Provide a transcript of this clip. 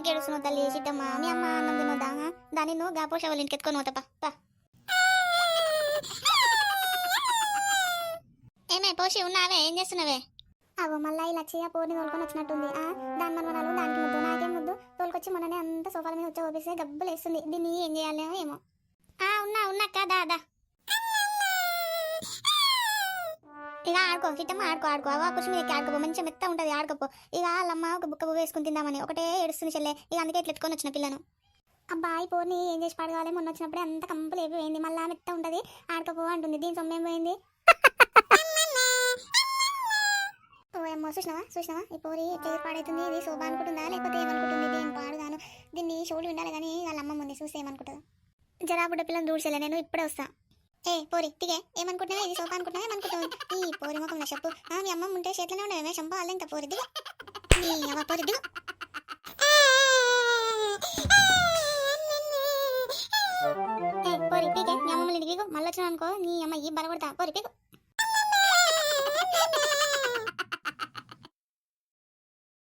ఎందుకు ఏడుస్తున్నావు తల్లి చిట్టమ్మ? మీ అమ్మ అన్నం తినొద్దా? దాన్ని నువ్వు గాపోష వాళ్ళ ఇంటికి ఎత్తుకొని పోతా. ఏమే పోషి ఉన్నావే? ఏం చేస్తున్నావే? అగో మళ్ళీ ఇలా చేయ పోని తోలుకొని వచ్చినట్టుంది. దాని మనవరాలు దానికి ముద్దు, నాకేం ముద్దు? తోలుకొచ్చి మొన్ననే అంత సోఫాల మీద వచ్చి ఓపిస్తే గబ్బులు వేస్తుంది. దీన్ని ఏం చేయాలేమో ఏమో. ఉన్నాక్క దాదా. ఇక ఆడుకో చిట్టమ్మ, ఆడుకో. అవ కుర్చీ మీద ఆడుకోపో, మంచిగా మెత్త ఉంటుంది, ఆడుకోపో. ఇక వాళ్ళమ్మ ఒక బుక్క పువ్వు వేసుకుని తిందామని ఒకటే ఏడుస్తుంది చెల్లె. ఇక అందుకే ఇట్లా ఎత్తుకొని వచ్చిన పిల్లను. అబ్బాయి పోని ఏం చేసి పడగాలి? మొన్న వచ్చినప్పుడే అంత కంపలు అయిపోయింది. మళ్ళా మెత్త ఉంటుంది, ఆడుకోపో అంటుంది. దీని సొమ్మేం పోయింది? ఓ చూసినావా ఈ పోరి ఎట్లా ఏర్పాడవుతుంది? ఇది శోభ అనుకుంటుందా లేకపోతే ఏమనుకుంటుంది? దీని పాడుగాను. దీన్ని షోలు వినాలి కానీ వాళ్ళ అమ్మ ముందు చూస్తే ఏమనుకుంటుందా? జరా బుడ్డ పిల్లని దూడ్చేలే, నేను ఇప్పుడే వస్తా. పోరి తిగే, ఏమనుకుంటున్నా? ఇది సోఫా అనుకుంటున్నా ఏమనుకుంటుంది? ఈ పోరి ముఖం నా చెప్పు. మీ అమ్మ ఉంటే చేతిలోనే ఉండేవే చంప వాళ్ళ ఇంకా పోరి దిగు. నీ అమ్మ పోరి దిగు. పోరి పీకే, మీ అమ్మ దిగు. మళ్ళీ వచ్చినా అనుకో నీ అమ్మ ఈ బలపడతా. పోరి పీకు.